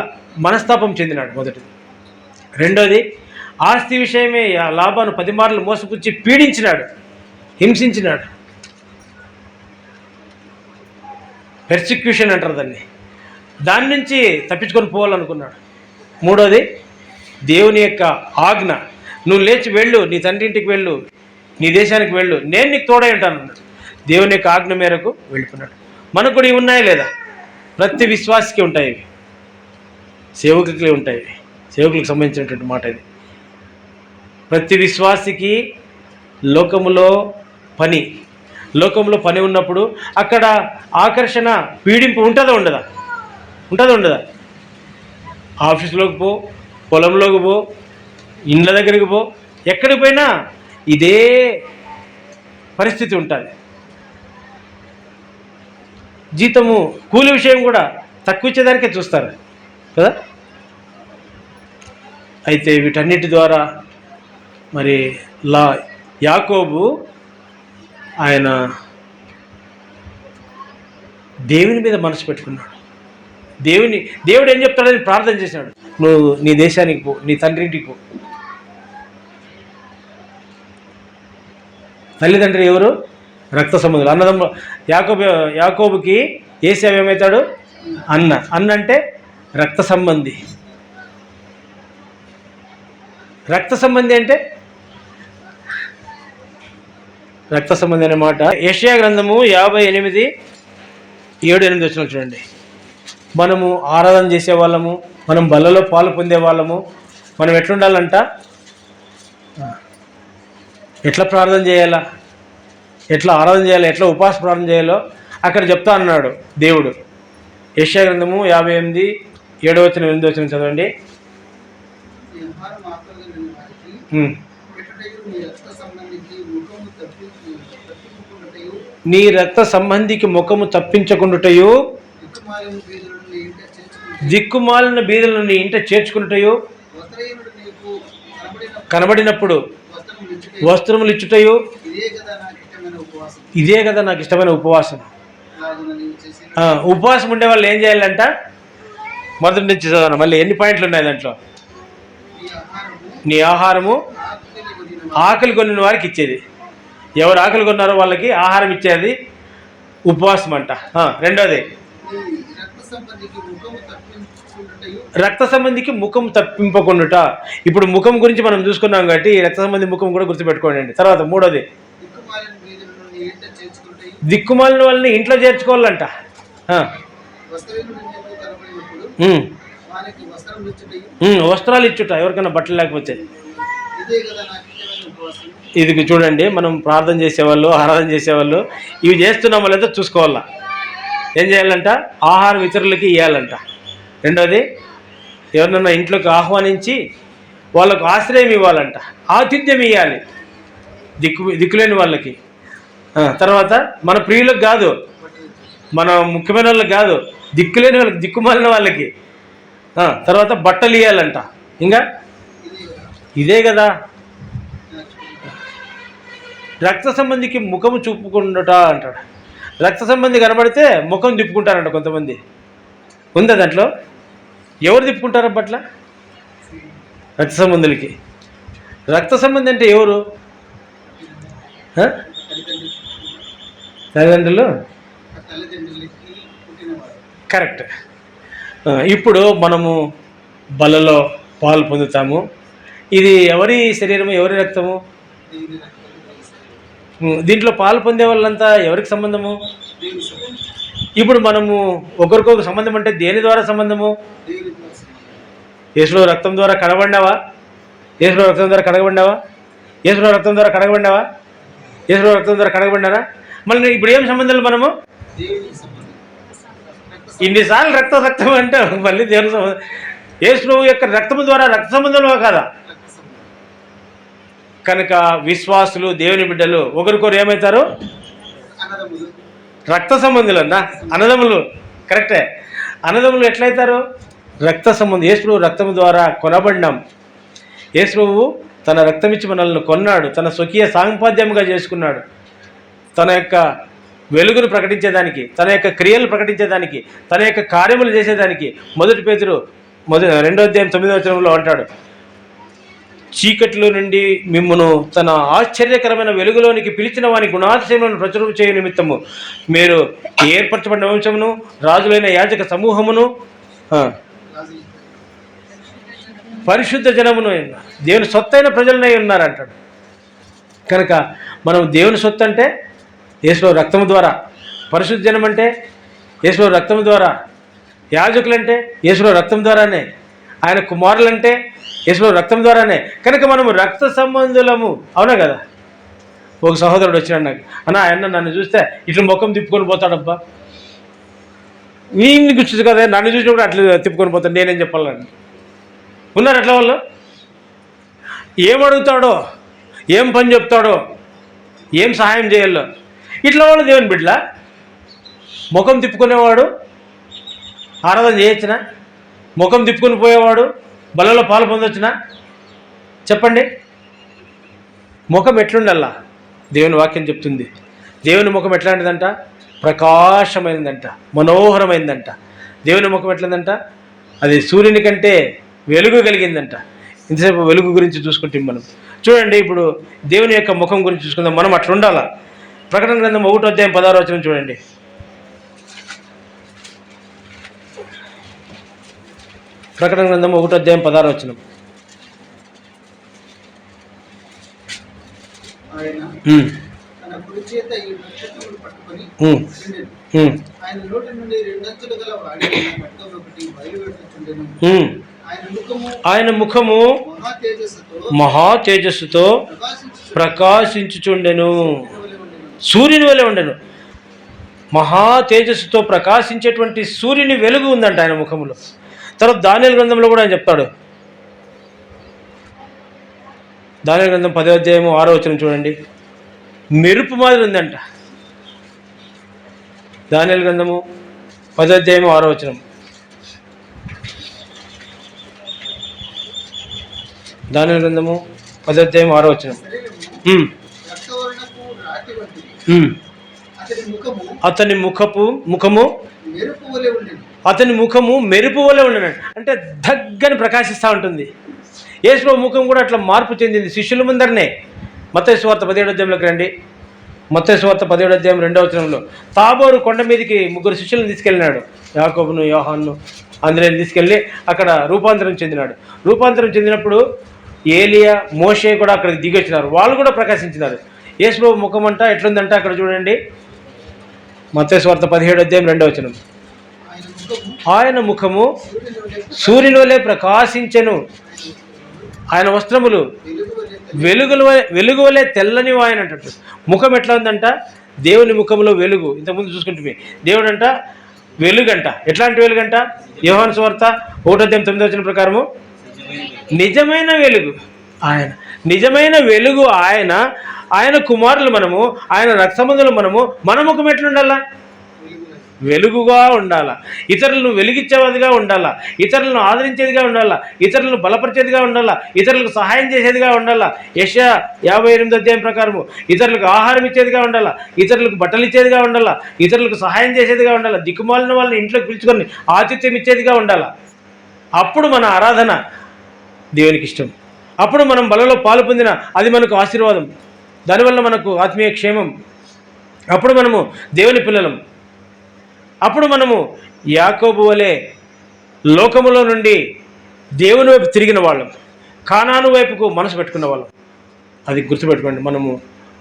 మనస్తాపం చెందినాడు మొదటిది. రెండోది, ఆస్తి విషయమే లాబాను 10 మార్లు మోసపుచ్చి పీడించినాడు, హింసించినాడు. పెర్సిక్యూషన్ అంటారు దాన్ని. దాని నుంచి తప్పించుకొని పోవాలనుకున్నాడు. మూడోది, దేవుని యొక్క ఆజ్ఞ, నువ్వు లేచి వెళ్ళు, నీ తండ్రి ఇంటికి వెళ్ళు, నీ దేశానికి వెళ్ళు, నేను నీకు తోడై ఉంటాను అన్నాడు. దేవుని యొక్క ఆజ్ఞ మేరకు వెళ్ళిపోయినాడు. మనకు కూడా ఇవి ఉన్నాయా లేదా? ప్రతి విశ్వాసికి ఉంటాయి, ఇవి సేవకులకి ఉంటాయి. సేవకులకు సంబంధించినటువంటి మాట ఇది. ప్రతి విశ్వాసికి లోకములో పని ఉన్నప్పుడు అక్కడ ఆకర్షణ, పీడింపు ఉంటుందా ఉండదా? ఉంటుందా ఉండదా? ఆఫీసులోకి పో, పొలంలోకి పో, ఇండ్ల దగ్గరికి పో, ఎక్కడికి పోయినా ఇదే పరిస్థితి ఉంటుంది. జీతము, కూలి విషయం కూడా తక్కువ ఇచ్చేదానికే చూస్తారు కదా. అయితే వీటన్నిటి ద్వారా మరి యాకోబు ఆయన దేవుని మీద మనసు పెట్టుకున్నాడు. దేవుడు ఏం చెప్తాడని ప్రార్థన చేశాడు. నువ్వు నీ దేశానికి పో, నీ తండ్రింటికి పో. తల్లిదండ్రి ఎవరు? రక్త సంబంధులు, అన్నదమ్ములు. యాకోబుకి ఏశావు ఏమవుతాడు? అన్న అంటే రక్త సంబంధి. రక్త సంబంధి అంటే రక్త సంబంధి అనే మాట యెషయా గ్రంథము 58:7-8 వచ్చిన చూడండి. మనము ఆరాధన చేసేవాళ్ళము, మనం బల్లలో పాలు పొందేవాళ్ళము. మనం ఎట్లుండాలంట? ఎట్లా ప్రార్థన చేయాలా, ఎట్లా ఆరాధన చేయాలో, ఎట్లా ఉపవాస ప్రార్థన చేయాలో అక్కడ చెప్తా అన్నాడు దేవుడు. యెషయా గ్రంథము 58:7-8 చదవండి. నీ రక్త సంబంధికి ముఖము తప్పించకుండుటయు, దిక్కుమాలిన బీదలను నీ ఇంట చేర్చుకున్నటయు, కనబడినప్పుడు వస్త్రములు ఇచ్చుటయు, ఇదే కదా నాకు ఇష్టమైన ఉపవాసం. ఉపవాసం ఉండే వాళ్ళు ఏం చేయాలంట? మొదటి నుంచి చదవను, మళ్ళీ ఎన్ని పాయింట్లు ఉన్నాయి దాంట్లో. నీ ఆహారము ఆకలి కొనిన వారికి ఇచ్చేది. ఎవరు ఆకలి కొన్నారో వాళ్ళకి ఆహారం ఇచ్చేది ఉపవాసం అంట. రెండోది, రక్త సంబంధికి ముఖం తప్పింపకుండుట. ఇప్పుడు ముఖం గురించి మనం చూసుకున్నాం కాబట్టి రక్త సంబంధి ముఖం కూడా గుర్తుపెట్టుకోండి. తర్వాత మూడోది, దిక్కుమాలిన వాళ్ళని ఇంట్లో చేర్చుకోవాలంట. వస్త్రాలు ఇచ్చుట, ఎవరికైనా బట్టలు లేకపోతే. ఇది చూడండి, మనం ప్రార్థన చేసేవాళ్ళు, ఆరాధన చేసేవాళ్ళు ఇవి చేస్తున్నామో లేదో చూసుకోవాలా. ఏం చేయాలంట? ఆహారం ఇతరులకి ఇవ్వాలంట. రెండోది, ఎవరినన్నా ఇంట్లోకి ఆహ్వానించి వాళ్ళకు ఆశ్రయం ఇవ్వాలంట, ఆతిథ్యం ఇవ్వాలి దిక్కులేని వాళ్ళకి. తర్వాత మన ప్రియులకు కాదు, మన ముఖ్యమైన వాళ్ళకి కాదు, దిక్కులేని వాళ్ళకి, దిక్కుమాలిన వాళ్ళకి. తర్వాత బట్టలు ఇవ్వాలంట. ఇంకా ఇదే కదా. రక్త సంబంధికి ముఖము చూపుకుండుట అంటాడు. రక్త సంబంధి కనబడితే ముఖం తిప్పుకుంటారంట కొంతమంది. ఉందా దాంట్లో? ఎవరు తిప్పుకుంటారు బట్ల? రక్త సంబంధులకి. రక్త సంబంధి అంటే ఎవరు? తల్లిదండ్రులు. కరెక్ట్. ఇప్పుడు మనము బలలో పాలు పొందుతాము. ఇది ఎవరి శరీరము, ఎవరి రక్తము? దీంట్లో పాలు పొందే వాళ్ళంతా ఎవరికి సంబంధము? ఇప్పుడు మనము ఒకరికొక సంబంధం అంటే దేని ద్వారా సంబంధము? యేసులో రక్తం ద్వారా కడగబడినావా? యేసులో రక్తం ద్వారా కడగబడినావా? యేసులో రక్తం ద్వారా కడగబడినావా? యేసులో రక్తం ద్వారా కడగబడినారా? మళ్ళీ ఇప్పుడు ఏం సంబంధాలు మనము? ఇన్నిసార్లు రక్తం అంటే మళ్ళీ దేవుని సంబంధం. యేసు యొక్క రక్తము ద్వారా రక్త సంబంధంలో కాదా? కనుక విశ్వాసులు, దేవుని బిడ్డలు ఒకరికొరు ఏమవుతారు? రక్త సంబంధులు అన్నా, అన్నదమ్ములు. కరెక్టే. అన్నదమ్ములు ఎట్లయితారు? రక్త సంబంధం. యేసు రక్తం ద్వారా కొనబడినాం. యేసు తన రక్తం ఇచ్చి మనల్ని కొన్నాడు, తన స్వకీయ సాంపాద్యంగా చేసుకున్నాడు. తన యొక్క వెలుగును ప్రకటించేదానికి, తన యొక్క క్రియలు ప్రకటించేదానికి, తన యొక్క కార్యములు చేసేదానికి. 1 పేతురు 2:9 అంటాడు, చీకట్లో నుండి మిమ్మును తన ఆశ్చర్యకరమైన వెలుగులోనికి పిలిచిన వాని గుణాతిశయములను ప్రచురం చేయు నిమిత్తము మీరు ఏర్పరచబడిన వంశమును, రాజులైన యాజక సమూహమును, పరిశుద్ధ జనమును, దేవుని సొత్తైన ప్రజలనై ఉన్నారంటాడు. కనుక మనం దేవుని సొత్తు అంటే యేసు రక్తము ద్వారా, పరిశుద్ధ జనం అంటే యేసు రక్తం ద్వారా, యాజకులంటే యేసు రక్తం ద్వారానే, ఆయన కుమారులంటే యేసు రక్తం ద్వారానే. కనుక మనము రక్త సంబంధులము. అవునా కదా? ఒక సహోదరుడు వచ్చినాడు నాకు, ఆయన నన్ను చూస్తే ఇట్లా ముఖం తిప్పుకొని పోతాడబ్బా. వీడిని గుర్చు కదా, నన్ను చూసినప్పుడు అట్లా తిప్పుకొని పోతాడు, నేనేం చెప్పాలని. ఉన్నారు అట్లా వాళ్ళు. ఏం అడుగుతాడో, ఏం పని చెప్తాడో, ఏం సహాయం చేయాలో ఇట్లా వాళ్ళు దేవుని బిడ్డల. ముఖం తిప్పుకునేవాడు ఆరాధన చేయొచ్చున? ముఖం తిప్పుకొని పోయేవాడు బలలో పాలు పొందొచ్చునా? చెప్పండి. ముఖం ఎట్లుండల్లా? దేవుని వాక్యం చెప్తుంది. దేవుని ముఖం ఎట్లాంటిదంట? ప్రకాశమైందంట, మనోహరమైందంట. దేవుని ముఖం ఎట్లందంట? అది సూర్యుని కంటే వెలుగు కలిగిందంట. ఇంతసేపు వెలుగు గురించి చూసుకుంటాం మనం. చూడండి, ఇప్పుడు దేవుని యొక్క ముఖం గురించి చూసుకుందాం. మనం అట్లా ఉండాలా. ప్రకటన గ్రంథం 1:16 చూడండి. ప్రకటన గ్రంథం 1:16. తన కుడి చేత ఈ నక్షత్రములు పట్టుకొని ఆయన నోటి నుండి 2 అంచులు గల వాడి ఒకటి బయలుపెట్టుచుండెను. ఆయన ముఖము మహా తేజస్సుతో ప్రకాశించుచుండెను, సూర్యుని వలె ఉండెను. మహా తేజస్సుతో ప్రకాశించేటువంటి సూర్యుని వెలుగు ఉందంట ఆయన ముఖములో. తర్వాత దానియేలు గ్రంథంలో కూడా ఆయన చెప్తాడు. దానియేలు గ్రంథం 10:6 చూడండి. మెరుపు మాదిరి ఉందంట. దానియేలు గ్రంథము 10:6. దానియేలు గ్రంథము 10:6. అతని ముఖము మెరుపు వలె ఉండను. అంటే దగ్గని ప్రకాశిస్తూ ఉంటుంది. యేసు ముఖం కూడా అట్లా మార్పు చెందింది శిష్యుల ముందరనే. మత్తయి సువార్త 17 రండి. మత్తయి సువార్త 17:2 తాబోరు కొండ మీదకి 3 శిష్యులను తీసుకెళ్ళినాడు. యాకోబును, యోహాను, అంద్రేయుని తీసుకెళ్ళి అక్కడ రూపాంతరం చెందినాడు. రూపాంతరం చెందినప్పుడు ఏలియా, మోషే కూడా అక్కడికి దిగి వచ్చినారు. వాళ్ళు కూడా ప్రకాశించినారు. యేసు ముఖం అంట ఎట్లుందంట అక్కడ చూడండి. మత్తయి సువార్త 17:2 ఆయన ముఖము సూర్యుని వలె ప్రకాశించెను, ఆయన వస్త్రములు వెలుగు వలె తెల్లని ఆయన అంటట్టు. ముఖం ఎట్లా ఉందంట? దేవుని ముఖంలో వెలుగు. ఇంతకుముందు చూసుకుంటే దేవుడు అంట వెలుగంట. ఎట్లాంటి వెలుగంట? యోహాను సువార్త 1:9 ప్రకారము నిజమైన వెలుగు ఆయన. నిజమైన వెలుగు ఆయన. ఆయన కుమారులు మనము, ఆయన రక్తమందులు మనము. మన ముఖం ఎట్లుండాలా? వెలుగుగా ఉండాలా. ఇతరులను వెలిగించేదిగా ఉండాలా, ఇతరులను ఆదరించేదిగా ఉండాలా, ఇతరులను బలపరిచేదిగా ఉండాలా, ఇతరులకు సహాయం చేసేదిగా ఉండాలా. యెషయా 58 ప్రకారము ఇతరులకు ఆహారం ఇచ్చేదిగా ఉండాలా, ఇతరులకు బట్టలు ఇచ్చేదిగా ఉండాలా, ఇతరులకు సహాయం చేసేదిగా ఉండాలా, దిక్కుమాలిన వాళ్ళని ఇంట్లోకి పిలుచుకొని ఆతిథ్యం ఇచ్చేదిగా ఉండాలా. అప్పుడు మన ఆరాధన దేవునికి ఇష్టం. అప్పుడు మనం బలలో పాలు పొందిన అది మనకు ఆశీర్వాదం. దానివల్ల మనకు ఆత్మీయ క్షేమం. అప్పుడు మనము దేవుని పిల్లలం. అప్పుడు మనము యాకోబు వలె లోకములో నుండి దేవుని వైపు తిరిగిన వాళ్ళం, కానాను వైపుకు మనసు పెట్టుకున్న వాళ్ళం. అది గుర్తుపెట్టుకోండి. మనము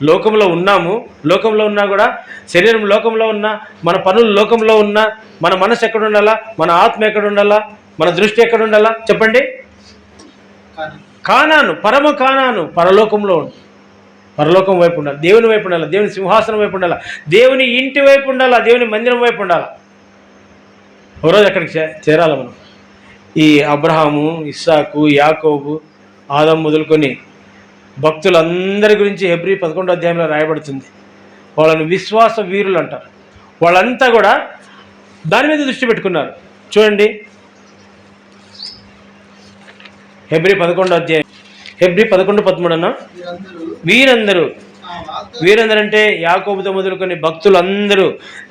లోకంలో ఉన్నాము. లోకంలో ఉన్నా కూడా శరీరం లోకంలో ఉన్నా, మన పనులు లోకంలో ఉన్నా, మన మనసు ఎక్కడ ఉండాలా? మన ఆత్మ ఎక్కడ ఉండాలా? మన దృష్టి ఎక్కడ ఉండాలా? చెప్పండి. కానాను, పరమ కానాను పరలోకంలో ఉంది. పరలోకం వైపు ఉండాలి, దేవుని వైపు ఉండాలి, దేవుని సింహాసనం వైపు ఉండాలి, దేవుని ఇంటి వైపు ఉండాలి, దేవుని మందిరం వైపు ఉండాలి. ఒకరోజు అక్కడికి చేరాలి మనం. ఈ అబ్రహాము, ఇస్సాకు, యాకోబు, ఆదం మొదలుకొని భక్తులందరి గురించి హెబ్రీ 11 రాయబడుతుంది. వాళ్ళని విశ్వాస వీరులు అంటారు. వాళ్ళంతా కూడా దాని మీద దృష్టి పెట్టుకున్నారు. చూడండి, హెబ్రీ 11 అధ్యాయం, హెబ్రీ 11:13 అన్న. వీరందరూ వీరందరూ అంటే యాకోబుతో మొదలుకొని భక్తులందరూ,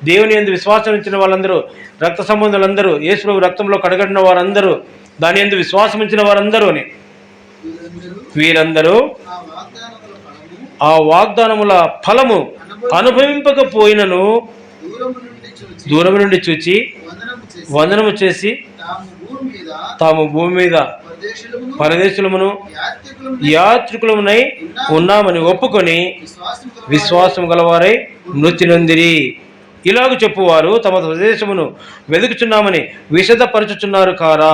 దేవుని యందు విశ్వాసం ఉంచిన వాళ్ళందరూ, రక్త సంబంధులందరూ, యేసు ప్రభు రక్తంలో కడగడిన వారందరూ, దాని యందు విశ్వాసం ఉంచిన వారందరూ అని. వీరందరూ ఆ వాగ్దానముల ఫలము అనుభవింపకపోయినను దూరం నుండి చూచి వందనము చేసి తాము భూమి మీద పరదేశులమును యాత్రికులమునై ఉన్నామని ఒప్పుకొని విశ్వాసం గలవారై మృతి నొందిరి. ఇలాగ చెప్పువారు తమ స్వదేశమును వెతుకుచున్నామని విశదపరచుచున్నారు కారా.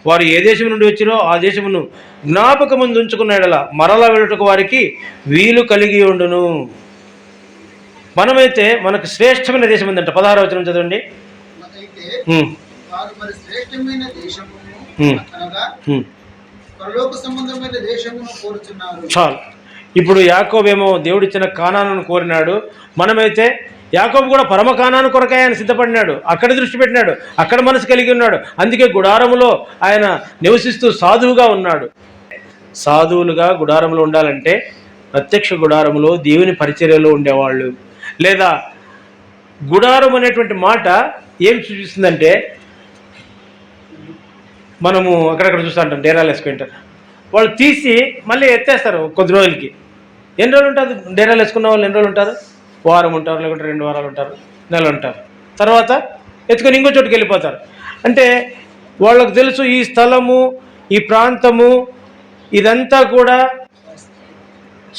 వారు ఏ దేశం నుండి వచ్చిరో ఆ దేశమును జ్ఞాపకముందు ఉంచుకున్న యెడల మరలా వెళ్ళుటకు వారికి వీలు కలిగి ఉండును. మనమైతే మనకు శ్రేష్టమైన దేశం ఉందంట. 16వ వచనం చదవండి. చాలు. ఇప్పుడు యాకోబేమో దేవుడిచ్చిన కానాను కోరినాడు. మనమైతే యాకోబు కూడా పరమ కానాను కొరకే ఆయన సిద్ధపడినాడు, అక్కడ దృష్టి పెట్టినాడు, అక్కడ మనసు కలిగి ఉన్నాడు. అందుకే గుడారములో ఆయన నివసిస్తూ సాధువుగా ఉన్నాడు. సాధువులుగా గుడారంలో ఉండాలంటే ప్రత్యక్ష గుడారములో దేవుని పరిచర్యలో ఉండేవాళ్ళు. లేదా గుడారం అనేటువంటి మాట ఏం సూచిస్తుందంటే, మనము అక్కడక్కడ చూస్తూ ఉంటాం, డేరాలు వేసుకుంటారు, వాళ్ళు తీసి మళ్ళీ ఎత్తేస్తారు కొద్ది రోజులకి. ఎన్ని రోజులు ఉంటుంది డేరాలు వేసుకున్న వాళ్ళు? ఎన్ని రోజులు ఉంటారు? వారం ఉంటారు, లేకుంటే 2 వారాలు ఉంటారు, నెల ఉంటారు. తర్వాత ఎత్తుకొని ఇంకో చోటుకి వెళ్ళిపోతారు. అంటే వాళ్ళకు తెలుసు ఈ స్థలము, ఈ ప్రాంతము, ఇదంతా కూడా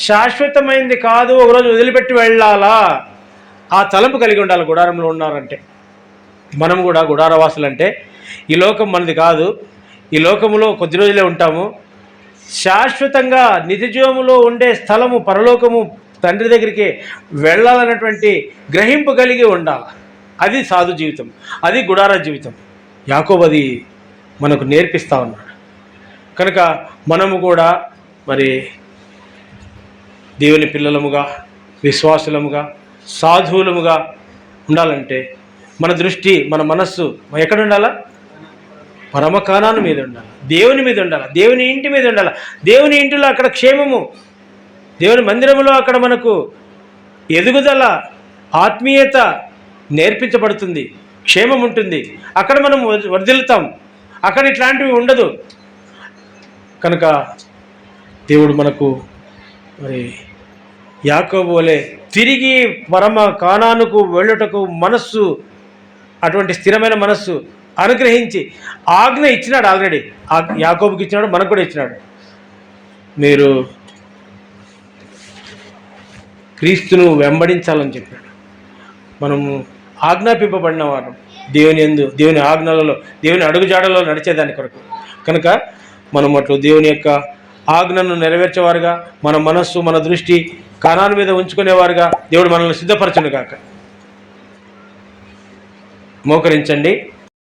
శాశ్వతమైంది కాదు, ఒకరోజు వదిలిపెట్టి వెళ్ళాలా, ఆ తలంపు కలిగి ఉండాలి గుడారంలో ఉన్నారంటే. మనం కూడా గుడారవాసులంటే ఈ లోకం మనది కాదు, ఈ లోకములో కొద్ది రోజులే ఉంటాము. శాశ్వతంగా నిజజీవములో ఉండే స్థలము పరలోకము, తండ్రి దగ్గరికి వెళ్ళాలన్నటువంటి గ్రహింపు కలిగి ఉండాలి. అది సాధు జీవితం, అది గుడార జీవితం. యాకోబు అది మనకు నేర్పిస్తూ ఉన్నాడు. కనుక మనము కూడా మరి దేవుని పిల్లలముగా, విశ్వాసులముగా, సాధువులముగా ఉండాలంటే మన దృష్టి, మన మనస్సు ఎక్కడ ఉండాలా? పరమ కానాను మీద ఉండాలి, దేవుని మీద ఉండాలి, దేవుని ఇంటి మీద ఉండాలి. దేవుని ఇంటిలో అక్కడ క్షేమము, దేవుని మందిరములో అక్కడ మనకు ఎదుగుదల, ఆత్మీయత నేర్పించబడుతుంది, క్షేమం ఉంటుంది. అక్కడ మనం వర్ధిల్లుతాం, అక్కడ ఇట్లాంటివి ఉండదు. కనుక దేవుడు మనకు మరి యాకోబు వలె తిరిగి పరమ కానానుకు వెళ్ళుటకు మనస్సు, అటువంటి స్థిరమైన మనస్సు అనుగ్రహించి ఆజ్ఞ ఇచ్చినాడు. ఆల్రెడీ యాకోబుకి ఇచ్చినాడు, మనకు కూడా ఇచ్చినాడు. మీరు క్రీస్తును వెంబడించాలని చెప్పాడు. మనము ఆజ్ఞాపింపబడిన వారు దేవుని యందు, దేవుని ఆజ్ఞలలో, దేవుని అడుగుజాడలో నడిచేదాని కొరకు. కనుక మనం అట్లు దేవుని యొక్క ఆజ్ఞను నెరవేర్చేవారుగా, మన మనస్సు, మన దృష్టి కానాను మీద ఉంచుకునేవారుగా దేవుడు మనల్ని సిద్ధపరచును గాక. మోకరించండి.